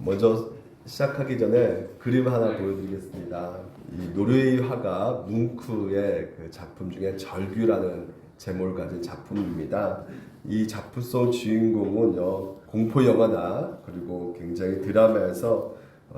먼저 시작하기 전에 그림 하나 보여드리겠습니다. 이 노르웨이 화가 뭉크의 그 작품 중에 절규라는 제목을 가진 작품입니다. 이 작품 속 주인공은요, 공포 영화나 그리고 굉장히 드라마에서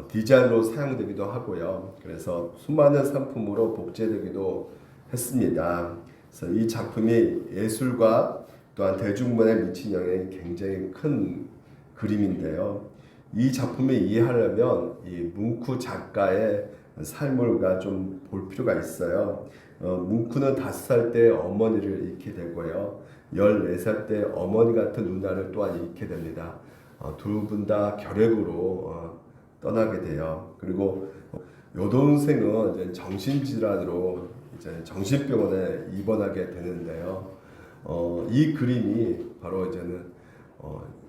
디자인으로 사용되기도 하고요. 그래서 수많은 상품으로 복제되기도 했습니다. 그래서 이 작품이 예술과 또한 대중문화에 미친 영향이 굉장히 큰 그림인데요. 이 작품을 이해하려면 이 뭉크 작가의 삶을 우리가 좀 볼 필요가 있어요. 뭉크는 5살 때 어머니를 잃게 되고요. 14살 때 어머니 같은 누나를 또한 잃게 됩니다. 두 분 다 결핵으로 떠나게 돼요. 그리고 여동생은 이제 정신질환으로 이제 정신병원에 입원하게 되는데요. 이 그림이 바로 이제는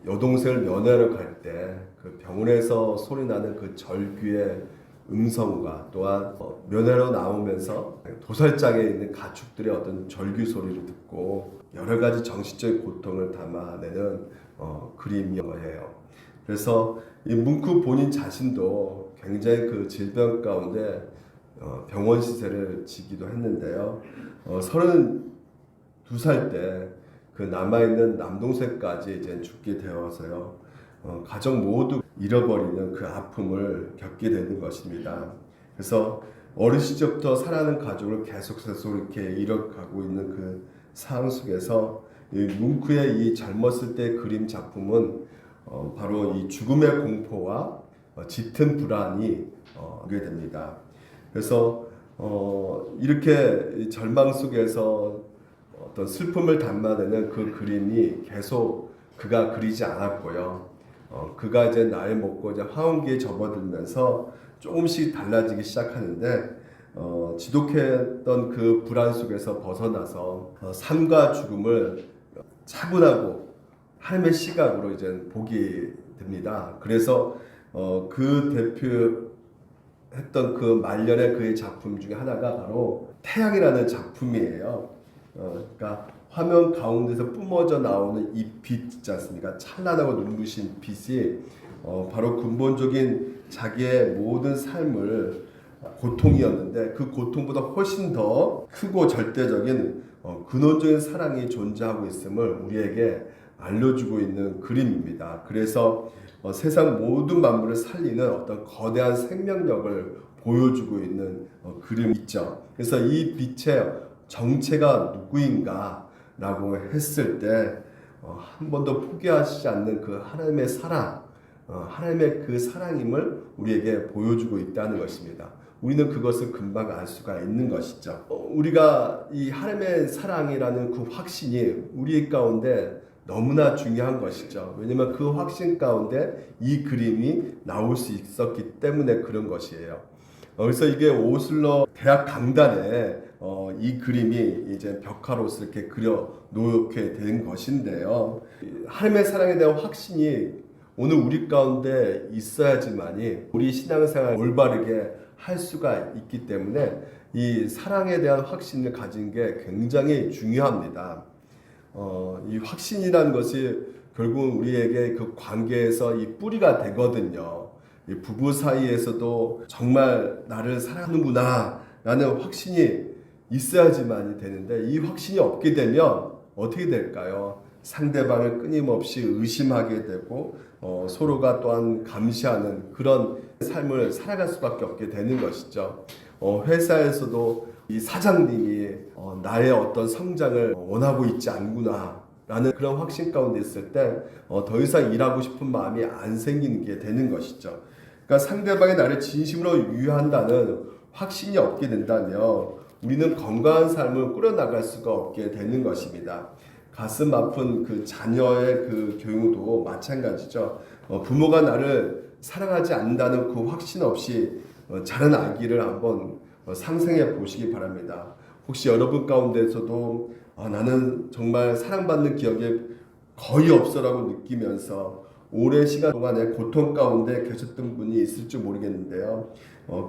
여동생을 면회하러 갈 때 그 병원에서 소리 나는 그 절규의 음성과 또한 면회로 나오면서 도살장에 있는 가축들의 어떤 절규 소리를 듣고 여러 가지 정신적인 고통을 담아내는 그림이에요. 그래서 이 뭉크 본인 자신도 굉장히 그 질병 가운데 병원 시세를 지기도 했는데요. 32살 때 그 남아있는 남동생까지 이제 죽게 되어서요. 가족 모두 잃어버리는 그 아픔을 겪게 되는 것입니다. 그래서 어린 시절부터 사랑하는 가족을 계속해서 이렇게 잃어가고 있는 그 상황 속에서 이 뭉크의 이 젊었을 때 그림 작품은 바로 이 죽음의 공포와 짙은 불안이 오게 됩니다. 그래서 이렇게 절망 속에서 어떤 슬픔을 담아내는 그 그림이 계속 그가 그리지 않았고요. 그가 이제 나이 먹고 이제 화운기에 접어들면서 조금씩 달라지기 시작하는데 지독했던 그 불안 속에서 벗어나서 삶과 죽음을 차분하고 하나님의 시각으로 이제 보게 됩니다. 그래서 그 대표했던 그 말년의 그의 작품 중에 하나가 바로 태양이라는 작품이에요. 그러니까 화면 가운데서 뿜어져 나오는 이 빛 있지 않습니까? 찬란하고 눈부신 빛이 바로 근본적인 자기의 모든 삶을 고통이었는데 그 고통보다 훨씬 더 크고 절대적인 근원적인 사랑이 존재하고 있음을 우리에게 알려주고 있는 그림입니다. 그래서 세상 모든 만물을 살리는 어떤 거대한 생명력을 보여주고 있는 그림이 있죠. 그래서 이 빛의 정체가 누구인가 라고 했을 때 한 번도 포기하시지 않는 그 하나님의 사랑, 하나님의 그 사랑임을 우리에게 보여주고 있다는 것입니다. 우리는 그것을 금방 알 수가 있는 것이죠. 우리가 이 하나님의 사랑이라는 그 확신이 우리 가운데 너무나 중요한 것이죠. 왜냐하면 그 확신 가운데 이 그림이 나올 수 있었기 때문에 그런 것이에요. 그래서 이게 오슬러 대학 강단에 이 그림이 이제 벽화로서 이렇게 그려 놓게 된 것인데요. 하나님의 사랑에 대한 확신이 오늘 우리 가운데 있어야지만이 우리 신앙생활 올바르게 할 수가 있기 때문에 이 사랑에 대한 확신을 가진 게 굉장히 중요합니다. 이 확신이라는 것이 결국 우리에게 그 관계에서 이 뿌리가 되거든요. 이 부부 사이에서도 정말 나를 사랑하는구나 라는 확신이 있어야지만이 되는데 이 확신이 없게 되면 어떻게 될까요? 상대방을 끊임없이 의심하게 되고 서로가 또한 감시하는 그런 삶을 살아갈 수밖에 없게 되는 것이죠. 회사에서도 이 사장님이 나의 어떤 성장을 원하고 있지 않구나 라는 그런 확신 가운데 있을 때 더 이상 일하고 싶은 마음이 안 생기는 게 되는 것이죠. 그러니까 상대방이 나를 진심으로 유효한다는 확신이 없게 된다면 우리는 건강한 삶을 꾸려나갈 수가 없게 되는 것입니다. 가슴 아픈 그 자녀의 그 교육도 마찬가지죠. 부모가 나를 사랑하지 않는다는 그 확신 없이 자란 아기를 한번 상상해 보시기 바랍니다. 혹시 여러분 가운데서도 나는 정말 사랑받는 기억이 거의 없어라고 느끼면서 오랜 시간 동안에 고통 가운데 계셨던 분이 있을지 모르겠는데요.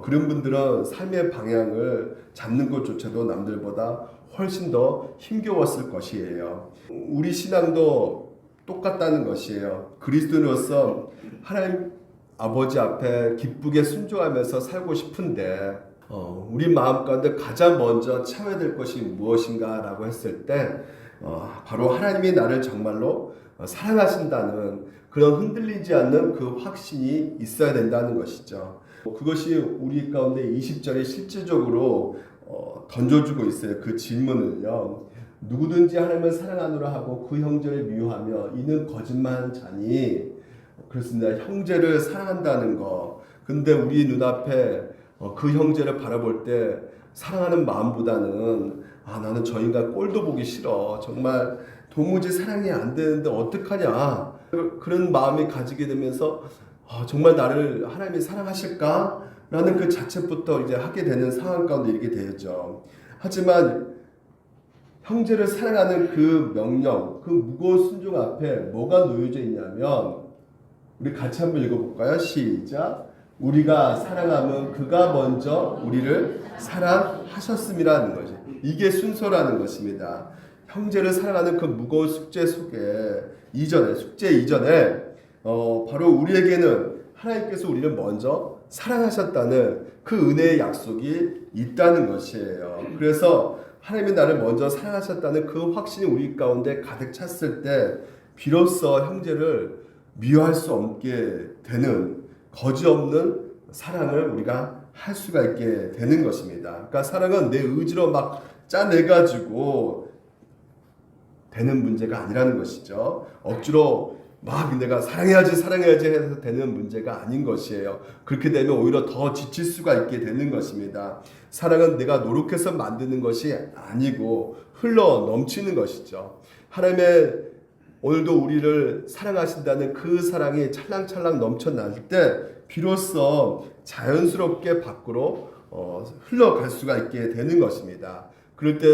그런 분들은 삶의 방향을 잡는 것조차도 남들보다 훨씬 더 힘겨웠을 것이에요. 우리 신앙도 똑같다는 것이에요. 그리스도인으로서 하나님 아버지 앞에 기쁘게 순종하면서 살고 싶은데 우리 마음 가운데 가장 먼저 채워야 될 것이 무엇인가라고 했을 때 바로 하나님이 나를 정말로 사랑하신다는 그런 흔들리지 않는 그 확신이 있어야 된다는 것이죠. 그것이 우리 가운데 20절에 실질적으로 던져주고 있어요. 그 질문을요. 누구든지 하나님을 사랑하노라 하고 그 형제를 미워하며 이는 거짓말하는 자니. 그렇습니다. 형제를 사랑한다는 거. 근데 우리 눈앞에 그 형제를 바라볼 때 사랑하는 마음보다는 나는 저 인간 꼴도 보기 싫어. 정말 도무지 사랑이 안 되는데 어떡하냐. 그런 마음이 가지게 되면서 정말 나를 하나님이 사랑하실까? 라는 그 자체부터 이제 하게 되는 상황 가운데 이르게 되죠. 하지만 형제를 사랑하는 그 명령, 그 무거운 순종 앞에 뭐가 놓여져 있냐면 우리 같이 한번 읽어볼까요? 시작. 우리가 사랑하면 그가 먼저 우리를 사랑하셨음이라는 거지. 이게 순서라는 것입니다. 형제를 사랑하는 그 무거운 숙제 속에 숙제 이전에 바로 우리에게는 하나님께서 우리를 먼저 사랑하셨다는 그 은혜의 약속이 있다는 것이에요. 그래서 하나님이 나를 먼저 사랑하셨다는 그 확신이 우리 가운데 가득 찼을 때 비로소 형제를 미워할 수 없게 되는 거지없는 사랑을 우리가 할 수가 있게 되는 것입니다. 그러니까 사랑은 내 의지로 막 짜내가지고 되는 문제가 아니라는 것이죠. 억지로 막 내가 사랑해야지 해서 되는 문제가 아닌 것이에요. 그렇게 되면 오히려 더 지칠 수가 있게 되는 것입니다. 사랑은 내가 노력해서 만드는 것이 아니고 흘러 넘치는 것이죠. 하나님의 오늘도 우리를 사랑하신다는 그 사랑이 찰랑찰랑 넘쳐날 때 비로소 자연스럽게 밖으로 흘러갈 수가 있게 되는 것입니다. 그럴 때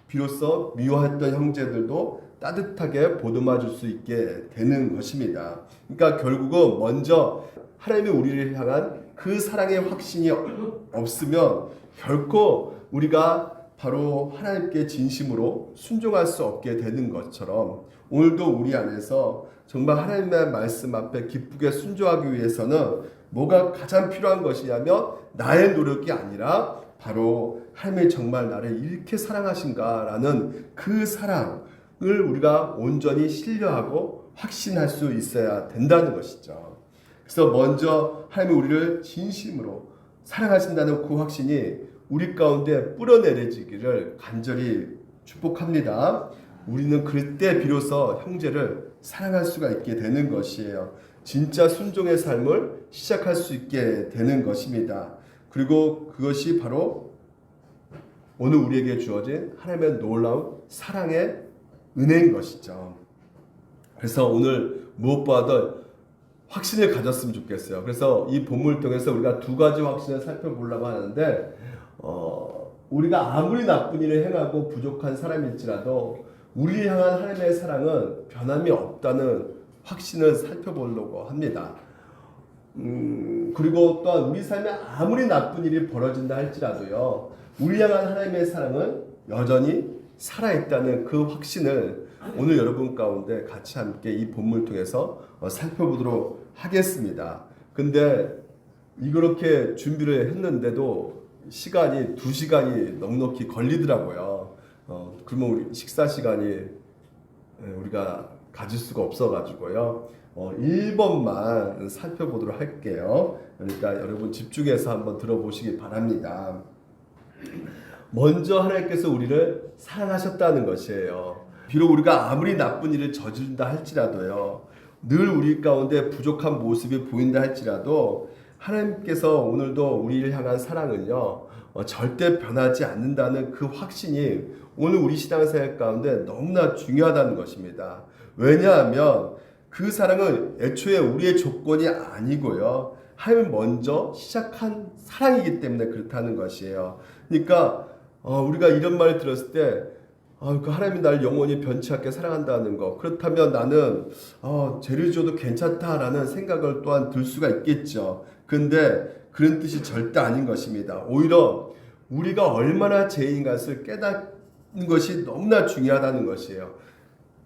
비로소 미워했던 형제들도 따뜻하게 보듬어 줄 수 있게 되는 것입니다. 그러니까 결국은 먼저 하나님이 우리를 향한 그 사랑의 확신이 없으면 결코 우리가 바로 하나님께 진심으로 순종할 수 없게 되는 것처럼 오늘도 우리 안에서 정말 하나님의 말씀 앞에 기쁘게 순종하기 위해서는 뭐가 가장 필요한 것이냐면 나의 노력이 아니라 바로 하나님이 정말 나를 이렇게 사랑하신가라는 그 사랑을 우리가 온전히 신뢰하고 확신할 수 있어야 된다는 것이죠. 그래서 먼저 하나님이 우리를 진심으로 사랑하신다는 그 확신이 우리 가운데 뿌려내려지기를 간절히 축복합니다. 우리는 그때 비로소 형제를 사랑할 수가 있게 되는 것이에요. 진짜 순종의 삶을 시작할 수 있게 되는 것입니다. 그리고 그것이 바로 오늘 우리에게 주어진 하나님의 놀라운 사랑의 은혜인 것이죠. 그래서 오늘 무엇보다도 확신을 가졌으면 좋겠어요. 그래서 이 본문을 통해서 우리가 두 가지 확신을 살펴보려고 하는데 우리가 아무리 나쁜 일을 행하고 부족한 사람일지라도 우리를 향한 하나님의 사랑은 변함이 없다는 확신을 살펴보려고 합니다. 그리고 또한 우리 삶에 아무리 나쁜 일이 벌어진다 할지라도요, 우리 향한 하나님의 사랑은 여전히 살아있다는 그 확신을 오늘 여러분 가운데 같이 함께 이 본문을 통해서 살펴보도록 하겠습니다. 근데 이렇게 준비를 했는데도 시간이 2시간이 넉넉히 걸리더라고요. 그러면 우리 식사 시간이 우리가 가질 수가 없어가지고요. 1번만 살펴보도록 할게요. 그러니까 여러분 집중해서 한번 들어보시기 바랍니다. 먼저 하나님께서 우리를 사랑하셨다는 것이에요. 비록 우리가 아무리 나쁜 일을 저지른다 할지라도요, 늘 우리 가운데 부족한 모습이 보인다 할지라도 하나님께서 오늘도 우리를 향한 사랑은요 절대 변하지 않는다는 그 확신이 오늘 우리 신앙생활 가운데 너무나 중요하다는 것입니다. 왜냐하면 그 사랑은 애초에 우리의 조건이 아니고요, 하나님이 먼저 시작한 사랑이기 때문에 그렇다는 것이에요. 그러니까 우리가 이런 말을 들었을 때 그 하나님이 나를 영원히 변치 않게 사랑한다는 거, 그렇다면 나는 죄를 지어도 괜찮다라는 생각을 또한 들 수가 있겠죠. 근데 그런 뜻이 절대 아닌 것입니다. 오히려 우리가 얼마나 죄인 것을 깨닫는 것이 너무나 중요하다는 것이에요.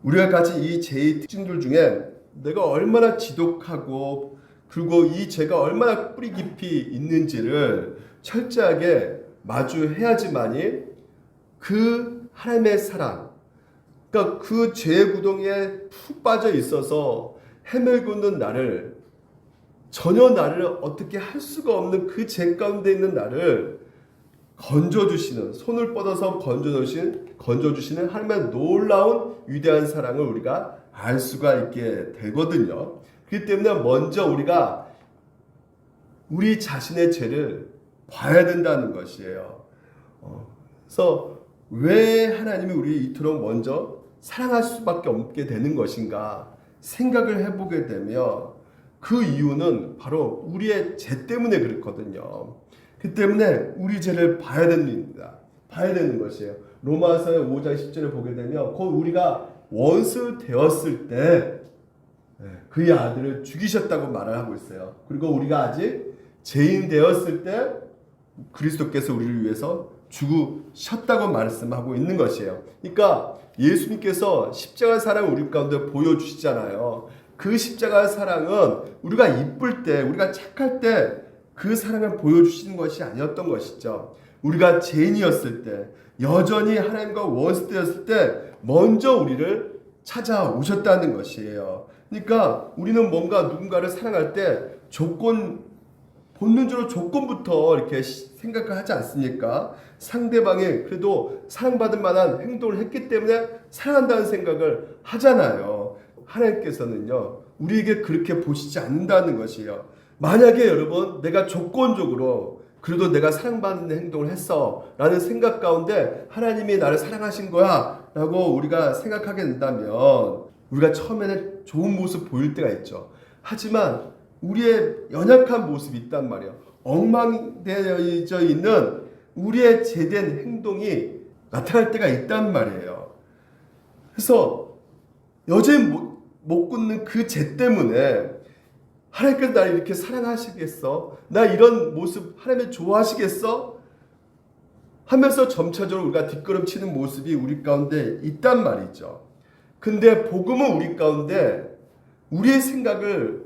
우리가 가진 이 죄의 특징들 중에 내가 얼마나 지독하고 그리고 이 죄가 얼마나 뿌리 깊이 있는지를 철저하게 마주해야지만이 그 하나님의 사랑, 그러니까 그 죄의 구덩이에 푹 빠져 있어서 헤매고 있는 나를, 전혀 나를 어떻게 할 수가 없는 그 죄 가운데 있는 나를 건져주시는, 손을 뻗어서 건져주시는 하나님의 놀라운 위대한 사랑을 우리가 알 수가 있게 되거든요. 그렇기 때문에 먼저 우리가 우리 자신의 죄를 봐야 된다는 것이에요. 그래서 왜 하나님이 우리 이토록 먼저 사랑할 수밖에 없게 되는 것인가 생각을 해보게 되면 그 이유는 바로 우리의 죄 때문에 그렇거든요. 그 때문에 우리 죄를 봐야 됩니다. 봐야 되는 것이에요. 로마서의 5장 10절을 보게 되면 곧 우리가 원수 되었을 때 그의 아들을 죽이셨다고 말을 하고 있어요. 그리고 우리가 아직 죄인 되었을 때 그리스도께서 우리를 위해서 죽으셨다고 말씀하고 있는 것이에요. 그러니까 예수님께서 십자가 사랑을 우리 가운데 보여주시잖아요. 그 십자가 사랑은 우리가 이쁠 때, 우리가 착할 때 그 사랑을 보여주시는 것이 아니었던 것이죠. 우리가 죄인이었을 때, 여전히 하나님과 원수 되었을 때 먼저 우리를 찾아오셨다는 것이에요. 그러니까 우리는 뭔가 누군가를 사랑할 때 본능적으로 조건부터 이렇게 생각을 하지 않습니까? 상대방이 그래도 사랑받을 만한 행동을 했기 때문에 사랑한다는 생각을 하잖아요. 하나님께서는요, 우리에게 그렇게 보시지 않는다는 것이에요. 만약에 여러분, 내가 조건적으로 그래도 내가 사랑받는 행동을 했어 라는 생각 가운데 하나님이 나를 사랑하신 거야 라고 우리가 생각하게 된다면 우리가 처음에는 좋은 모습 보일 때가 있죠. 하지만 우리의 연약한 모습이 있단 말이에요. 엉망되어져 있는 우리의 제된 행동이 나타날 때가 있단 말이에요. 그래서 여전히 못 굳는 그 죄 때문에 하나님께서 나를 이렇게 사랑하시겠어? 나 이런 모습 하나님이 좋아하시겠어? 하면서 점차적으로 우리가 뒷걸음치는 모습이 우리 가운데 있단 말이죠. 근데 복음은 우리 가운데 우리의 생각을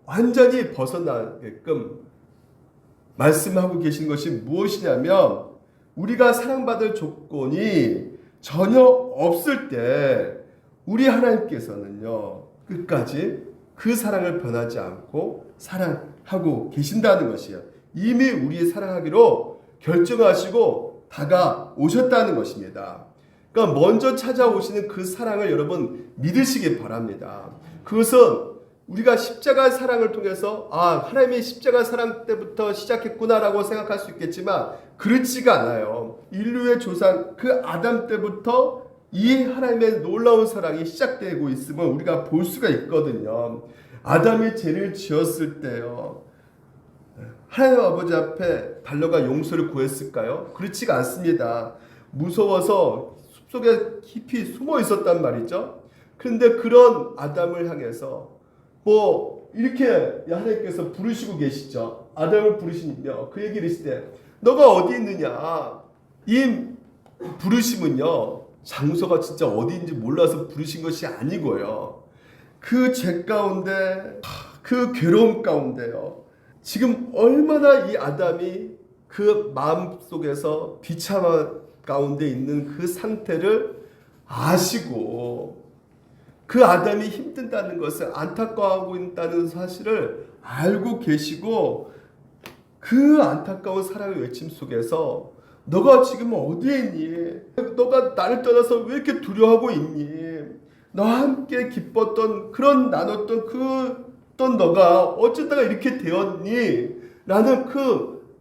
완전히 벗어나게끔 말씀하고 계신 것이 무엇이냐면 우리가 사랑받을 조건이 전혀 없을 때 우리 하나님께서는요 끝까지 그 사랑을 변하지 않고 사랑하고 계신다는 것이에요. 이미 우리 사랑하기로 결정하시고 다가오셨다는 것입니다. 그러니까 먼저 찾아오시는 그 사랑을 여러분 믿으시기 바랍니다. 그것은 우리가 십자가 사랑을 통해서 하나님이 십자가 사랑 때부터 시작했구나라고 생각할 수 있겠지만 그렇지가 않아요. 인류의 조상 그 아담 때부터 이 하나님의 놀라운 사랑이 시작되고 있음을 우리가 볼 수가 있거든요. 아담이 죄를 지었을 때요, 하나님 아버지 앞에 달려가 용서를 구했을까요? 그렇지가 않습니다. 무서워서 숲속에 깊이 숨어 있었단 말이죠. 그런데 그런 아담을 향해서 이렇게 하나님께서 부르시고 계시죠. 아담을 부르시며 그 얘기를 하시되 너가 어디 있느냐. 이 부르심은요 장소가 진짜 어디인지 몰라서 부르신 것이 아니고요. 그 죄 가운데 그 괴로움 가운데요. 지금 얼마나 이 아담이 그 마음속에서 비참한 가운데 있는 그 상태를 아시고 그 아담이 힘든다는 것을 안타까워하고 있다는 사실을 알고 계시고 그 안타까운 사랑의 외침 속에서 너가 지금 어디에 있니? 너가 나를 떠나서 왜 이렇게 두려워하고 있니? 너와 함께 기뻤던 그런 나눴던 어떤 너가 어쩌다가 이렇게 되었니? 라는 그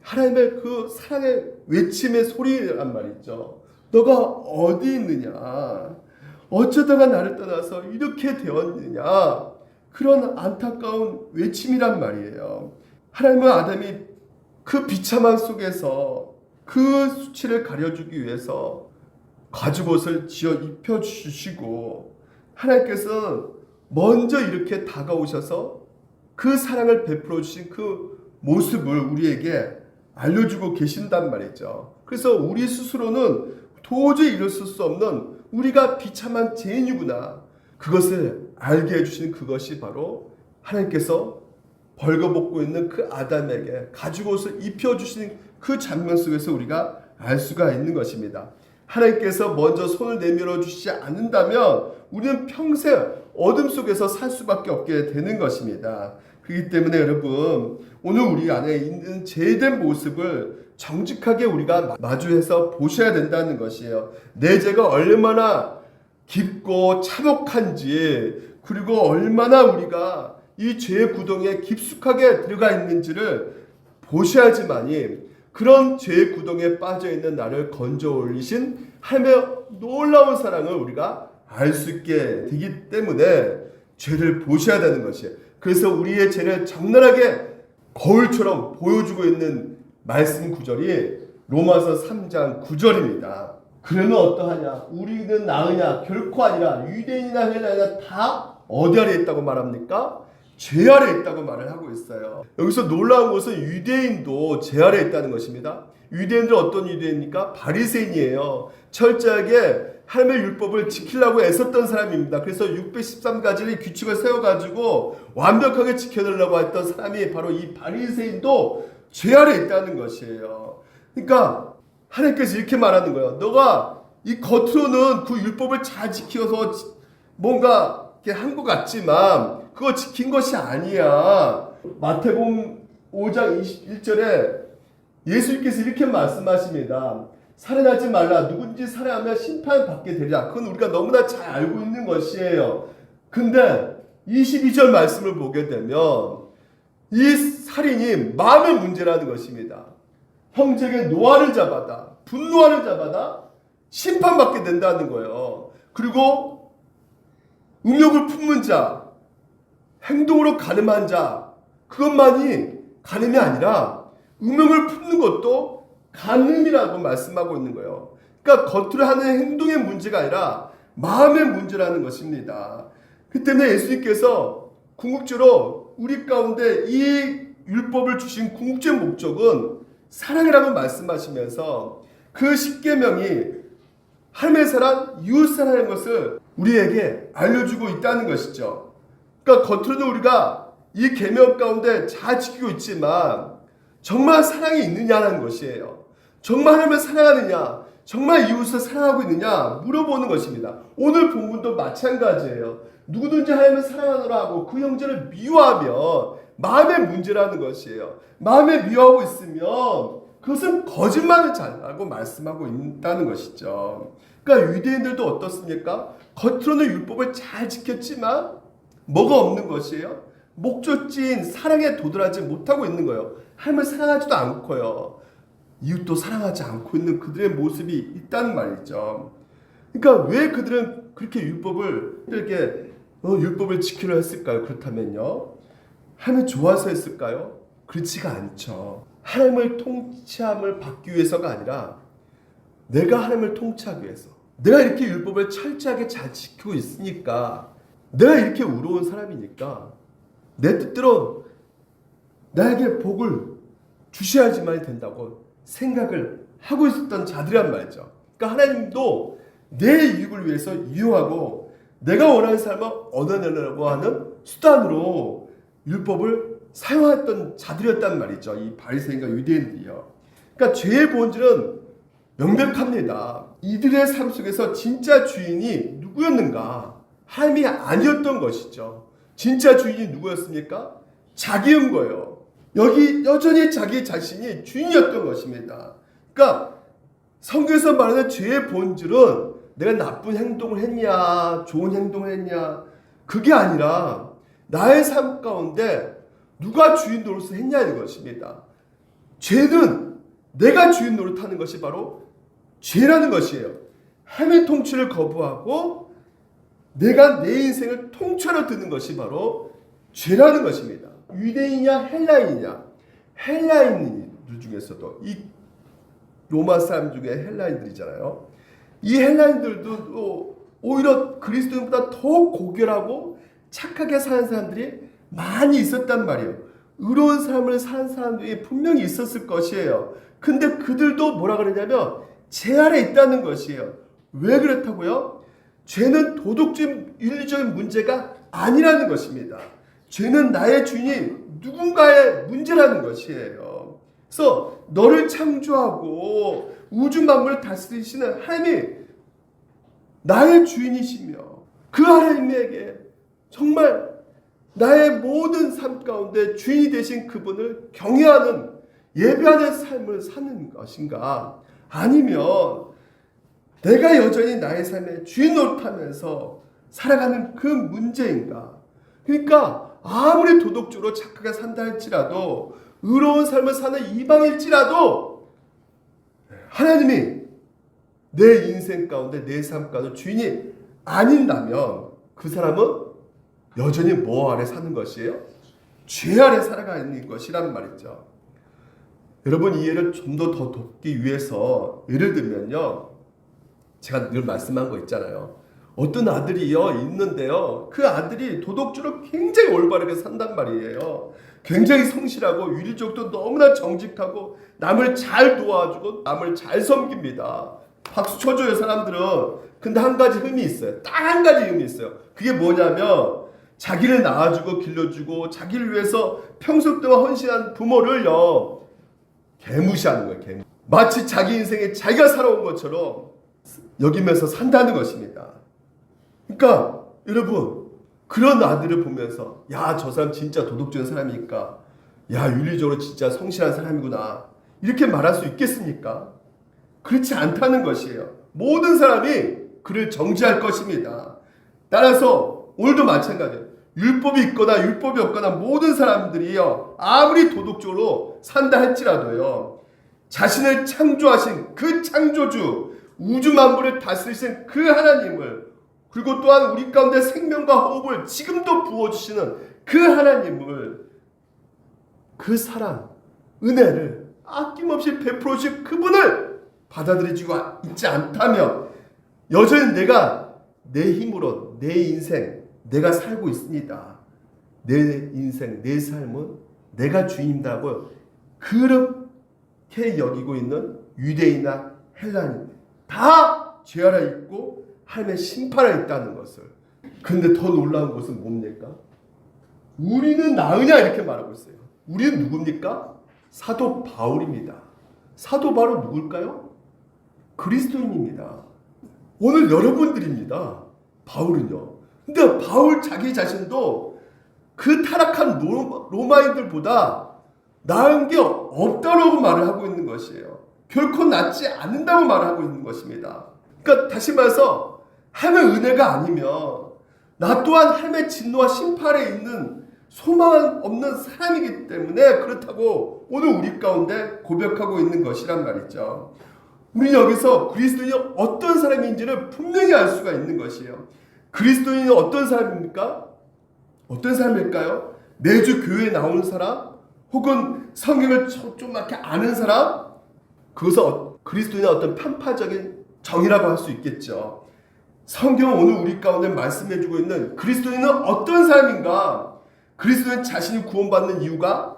하나님의 그 사랑의 외침의 소리란 말이죠. 너가 어디 있느냐? 어쩌다가 나를 떠나서 이렇게 되었느냐? 그런 안타까운 외침이란 말이에요. 하나님은 아담이 그 비참한 속에서 그 수치를 가려주기 위해서 가죽옷을 지어 입혀주시고 하나님께서 먼저 이렇게 다가오셔서 그 사랑을 베풀어 주신 그 모습을 우리에게 알려주고 계신단 말이죠. 그래서 우리 스스로는 도저히 이룰 수 없는 우리가 비참한 죄인이구나. 그것을 알게 해주시는 그것이 바로 하나님께서 벌거벗고 있는 그 아담에게 가죽 옷을 입혀주신 그 장면 속에서 우리가 알 수가 있는 것입니다. 하나님께서 먼저 손을 내밀어 주시지 않는다면 우리는 평생 어둠 속에서 살 수밖에 없게 되는 것입니다. 그렇기 때문에 여러분, 오늘 우리 안에 있는 죄된 모습을 정직하게 우리가 마주해서 보셔야 된다는 것이에요. 내 죄가 얼마나 깊고 참혹한지, 그리고 얼마나 우리가 이 죄의 구덩이에 깊숙하게 들어가 있는지를 보셔야지만이 그런 죄의 구덩이에 빠져있는 나를 건져 올리신 하나님의 놀라운 사랑을 우리가 알 수 있게 되기 때문에 죄를 보셔야 되는 것이에요. 그래서 우리의 죄를 적나라하게 거울처럼 보여주고 있는 말씀 구절이 로마서 3장 9절입니다. 그러면 어떠하냐? 우리는 나으냐? 결코 아니라 유대인이나 헬라인이나 다 어디 아래 있다고 말합니까? 죄 아래 있다고 말을 하고 있어요. 여기서 놀라운 것은 유대인도 죄 아래 있다는 것입니다. 유대인들은 어떤 유대인입니까? 바리새인이에요. 철저하게 하나님의 율법을 지키려고 애썼던 사람입니다. 그래서 613가지의 규칙을 세워가지고 완벽하게 지켜내려고 했던 사람이 바로 이 바리새인도 죄 아래 있다는 것이에요. 그러니까 하나님께서 이렇게 말하는 거예요. 너가 이 겉으로는 그 율법을 잘 지켜서 뭔가 이렇게 한 것 같지만 그거 지킨 것이 아니야. 마태복음 5장 21절에 예수님께서 이렇게 말씀하십니다. 살인하지 말라. 누군지 살해하면 심판받게 되리라. 그건 우리가 너무나 잘 알고 있는 것이에요. 근데 22절 말씀을 보게 되면 이 살인이 마음의 문제라는 것입니다. 형제에게 노화를 잡아다, 분노화를 잡아다 심판받게 된다는 거예요. 그리고 음욕을 품는 자, 행동으로 가늠한 자, 그것만이 가늠이 아니라 음욕을 품는 것도 가늠이라고 말씀하고 있는 거예요. 그러니까 겉으로 하는 행동의 문제가 아니라 마음의 문제라는 것입니다. 그 때문에 예수님께서 궁극적으로 우리 가운데 이 율법을 주신 궁극적인 목적은 사랑이라고 말씀하시면서 그 십계명이 하나님의 사랑, 이웃 사랑인 것을 우리에게 알려주고 있다는 것이죠. 그러니까 겉으로는 우리가 이 계명 가운데 잘 지키고 있지만 정말 사랑이 있느냐는 것이에요. 정말 하나님을 사랑하느냐, 정말 이웃을 사랑하고 있느냐 물어보는 것입니다. 오늘 본문도 마찬가지예요. 누구든지 하나님을 사랑하노라 하고 그 형제를 미워하면 마음의 문제라는 것이에요. 마음에 미워하고 있으면 그것은 거짓말을 잘하고 말씀하고 있다는 것이죠. 그러니까 유대인들도 어떻습니까? 겉으로는 율법을 잘 지켰지만 뭐가 없는 것이에요? 목적지인 사랑에 도달하지 못하고 있는 거예요. 하나님을 사랑하지도 않고요. 이웃도 사랑하지 않고 있는 그들의 모습이 있다는 말이죠. 그러니까 왜 그들은 그렇게 율법을 지키려 했을까요? 그렇다면요. 하나님을 좋아서 했을까요? 그렇지가 않죠. 하나님을 통치함을 받기 위해서가 아니라 내가 하나님을 통치하기 위해서, 내가 이렇게 율법을 철저하게 잘 지키고 있으니까, 내가 이렇게 의로운 사람이니까 내 뜻대로 나에게 복을 주셔야지만 된다고 생각을 하고 있었던 자들이란 말이죠. 그러니까 하나님도 내 유익을 위해서 이용하고 내가 원하는 삶을 얻어내려고 하는 수단으로 율법을 사용했던 자들이었단 말이죠. 이 바리새인과 유대인들이요. 그러니까 죄의 본질은 명백합니다. 이들의 삶 속에서 진짜 주인이 누구였는가? 하나님이 아니었던 것이죠. 진짜 주인이 누구였습니까? 자기인 거예요. 여기 여전히 자기 자신이 주인이었던 것입니다. 그러니까 성경에서 말하는 죄의 본질은 내가 나쁜 행동을 했냐, 좋은 행동을 했냐, 그게 아니라 나의 삶 가운데 누가 주인 노릇을 했냐는 것입니다. 죄는 내가 주인 노릇하는 것이 바로 죄라는 것이에요. 하나님의 통치를 거부하고 내가 내 인생을 통째로 드는 것이 바로 죄라는 것입니다. 유대인이냐 헬라인이냐, 헬라인들 중에서도 이 로마 사람 중에 헬라인들이잖아요. 이 헬라인들도 오히려 그리스도인보다 더 고결하고 착하게 사는 사람들이 많이 있었단 말이에요. 의로운 삶을 사는 사람들이 분명히 있었을 것이에요. 근데 그들도 뭐라 그러냐면 죄 아래 있다는 것이에요. 왜 그렇다고요? 죄는 도덕적인 윤리적인 문제가 아니라는 것입니다. 죄는 나의 주인이 누군가의 문제라는 것이에요. 그래서 너를 창조하고 우주 만물을 다스리시는 하나님이 나의 주인이시며 그 하나님에게 정말 나의 모든 삶 가운데 주인이 되신 그분을 경외하는 예배하는 삶을 사는 것인가? 아니면 내가 여전히 나의 삶의 주인 노릇하면서 살아가는 그 문제인가? 그러니까 아무리 도덕적으로 착하게 산다 할지라도 의로운 삶을 사는 이방일지라도 하나님이 내 인생 가운데 내 삶 가운데 주인이 아닌다면 그 사람은 여전히 뭐 아래 사는 것이에요? 죄 아래 살아가는 것이란 말이죠. 여러분 이해를 좀 더 돕기 위해서 예를 들면요. 제가 늘 말씀한 거 있잖아요. 어떤 아들이요 있는데요. 그 아들이 도덕적으로 굉장히 올바르게 산단 말이에요. 굉장히 성실하고 윤리적도 너무나 정직하고 남을 잘 도와주고 남을 잘 섬깁니다. 박수 쳐줘요 사람들은. 근데 한 가지 흠이 있어요. 딱 한 가지 흠이 있어요. 그게 뭐냐면 자기를 낳아주고 길러주고 자기를 위해서 평소 동안 헌신한 부모를요 개무시하는 거예요. 개무. 마치 자기 인생에 자기가 살아온 것처럼 여기면서 산다는 것입니다. 그러니까 여러분 그런 아들을 보면서 야, 저 사람 진짜 도덕적인 사람이니까 야, 윤리적으로 진짜 성실한 사람이구나 이렇게 말할 수 있겠습니까? 그렇지 않다는 것이에요. 모든 사람이 그를 정죄할 것입니다. 따라서 오늘도 마찬가지예요. 율법이 있거나 율법이 없거나 모든 사람들이요 아무리 도덕적으로 산다 할지라도요 자신을 창조하신 그 창조주 우주 만물을 다스리신 그 하나님을 그리고 또한 우리 가운데 생명과 호흡을 지금도 부어주시는 그 하나님을 그 사랑, 은혜를 아낌없이 베풀어 주신 그분을 받아들이지고 있지 않다면 여전히 내가 내 힘으로 내 인생 내가 살고 있습니다. 내 인생 내 삶은 내가 주인이라고 그렇게 여기고 있는 유대인이나 헬라인 다 죄 아래 있고 하나님의 심판에 있다는 것을. 근데 더 놀라운 것은 뭡니까? 우리는 나으냐 이렇게 말하고 있어요. 우리는 누굽니까? 사도 바울입니다. 사도 바울은 누굴까요? 그리스도인입니다. 오늘 여러분들입니다. 바울은요. 근데 바울 자기 자신도 그 타락한 로마인들보다 나은 게 없다고 말을 하고 있는 것이에요. 결코 낫지 않는다고 말을 하고 있는 것입니다. 그러니까 다시 말해서 하나님의 은혜가 아니면 나 또한 하나님의 진노와 심판에 있는 소망 없는 사람이기 때문에 그렇다고 오늘 우리 가운데 고백하고 있는 것이란 말이죠. 우리는 여기서 그리스도인이 어떤 사람인지를 분명히 알 수가 있는 것이에요. 그리스도인이 어떤 사람입니까? 어떤 사람일까요? 매주 교회에 나오는 사람? 혹은 성경을 좀 이렇게 아는 사람? 그것은 그리스도인의 어떤 편파적인 정의라고 할 수 있겠죠. 성경은 오늘 우리 가운데 말씀해주고 있는 그리스도인은 어떤 사람인가? 그리스도인 자신이 구원받는 이유가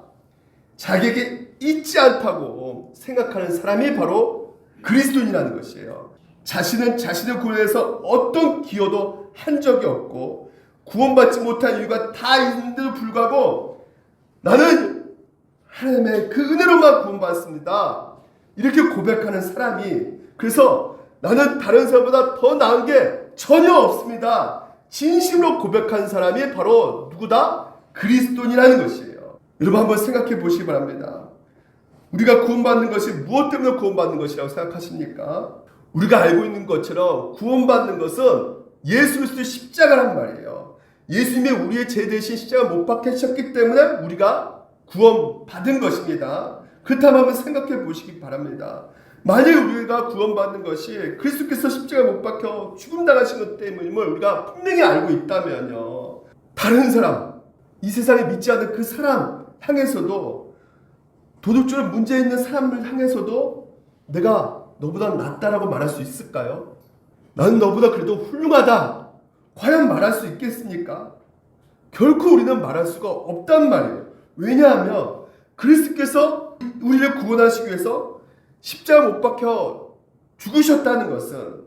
자기에게 있지 않다고 생각하는 사람이 바로 그리스도인이라는 것이에요. 자신은 자신을 구원해서 어떤 기여도 한 적이 없고 구원받지 못한 이유가 다 있는데도 불구하고 나는 하나님의 그 은혜로만 구원받습니다. 이렇게 고백하는 사람이 그래서 나는 다른 사람보다 더 나은 게 전혀 없습니다. 진심으로 고백한 사람이 바로 누구다? 그리스도인이라는 것이에요. 여러분 한번 생각해 보시기 바랍니다. 우리가 구원받는 것이 무엇 때문에 구원받는 것이라고 생각하십니까? 우리가 알고 있는 것처럼 구원받는 것은 예수 그리스도의 십자가란 말이에요. 예수님이 우리의 죄 대신 십자가 못 박히셨기 때문에 우리가 구원받은 것입니다. 그렇다면 한번 생각해 보시기 바랍니다. 만약에 우리가 구원받는 것이 그리스도께서 십자가 못 박혀 죽음당하신 것 때문임을 우리가 분명히 알고 있다면요, 다른 사람, 이 세상에 믿지 않는 그 사람 향해서도, 도덕적으로 문제 있는 사람을 향해서도 내가 너보다 낫다라고 말할 수 있을까요? 나는 너보다 그래도 훌륭하다, 과연 말할 수 있겠습니까? 결코 우리는 말할 수가 없단 말이에요. 왜냐하면 그리스도께서 우리를 구원하시기 위해서 십자가 못 박혀 죽으셨다는 것은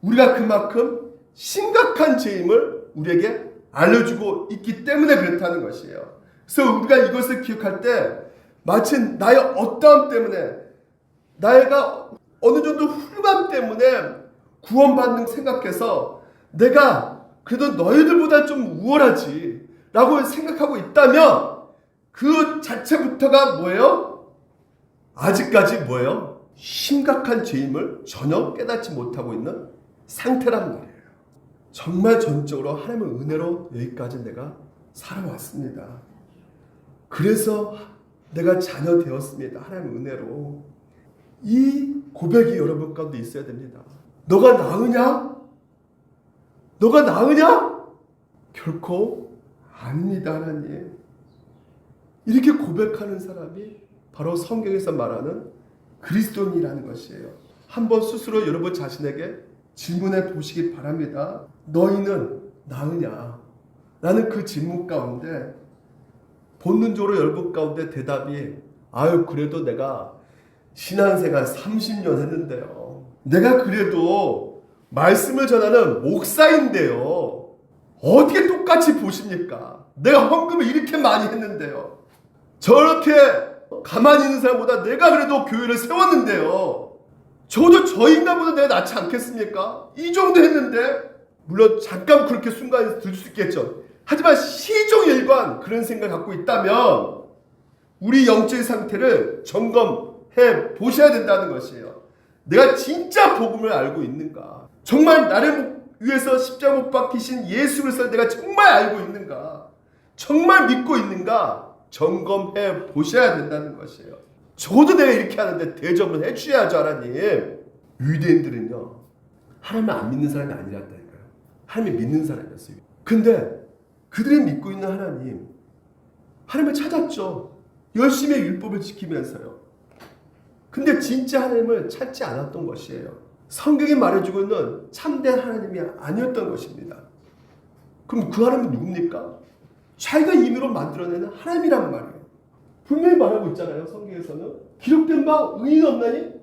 우리가 그만큼 심각한 죄임을 우리에게 알려주고 있기 때문에 그렇다는 것이에요. 그래서 우리가 이것을 기억할 때 마치 나의 어떠함 때문에, 나이가 어느 정도 훌륭함 때문에 구원받는 생각해서 내가 그래도 너희들보다 좀 우월하지 라고 생각하고 있다면 그 자체부터가 뭐예요? 아직까지 뭐예요? 심각한 죄임을 전혀 깨닫지 못하고 있는 상태란 말이에요. 정말 전적으로 하나님의 은혜로 여기까지 내가 살아왔습니다. 그래서 내가 자녀 되었습니다. 하나님의 은혜로. 이 고백이 여러분 가운데 있어야 됩니다. 너가 나으냐? 너가 나으냐? 결코 아닙니다, 하나님. 이렇게 고백하는 사람이 바로 성경에서 말하는 그리스도인이라는 것이에요. 한번 스스로 여러분 자신에게 질문해 보시기 바랍니다. 너희는 나으냐? 라는 그 질문 가운데 본능적으로 여러분 가운데 대답이 아유 그래도 내가 신앙생활 30년 했는데요. 내가 그래도 말씀을 전하는 목사인데요. 어떻게 똑같이 보십니까? 내가 헌금을 이렇게 많이 했는데요. 저렇게 가만히 있는 사람보다 내가 그래도 교회를 세웠는데요. 저도 저 인간보다 내가 낫지 않겠습니까? 이 정도 했는데 물론 잠깐 그렇게 순간에 들 수 있겠죠. 하지만 시종일관 그런 생각을 갖고 있다면 우리 영적인 상태를 점검해 보셔야 된다는 것이에요. 내가 진짜 복음을 알고 있는가? 정말 나를 위해서 십자가 못 박히신 예수 그리스도를 내가 정말 알고 있는가? 정말 믿고 있는가? 점검해 보셔야 된다는 것이에요. 저도 내가 이렇게 하는데 대접을 해주셔야죠, 하나님. 유대인들은요, 하나님을 안 믿는 사람이 아니란다니까요. 하나님을 믿는 사람이었어요. 근데 그들이 믿고 있는 하나님을 찾았죠. 열심히 율법을 지키면서요. 근데 진짜 하나님을 찾지 않았던 것이에요. 성경이 말해주고 있는 참된 하나님이 아니었던 것입니다. 그럼 그 하나님은 누굽니까? 자기가 임의로 만들어내는 하나님이란 말이에요. 분명히 말하고 있잖아요. 성경에서는 기록된 바 의인 없나니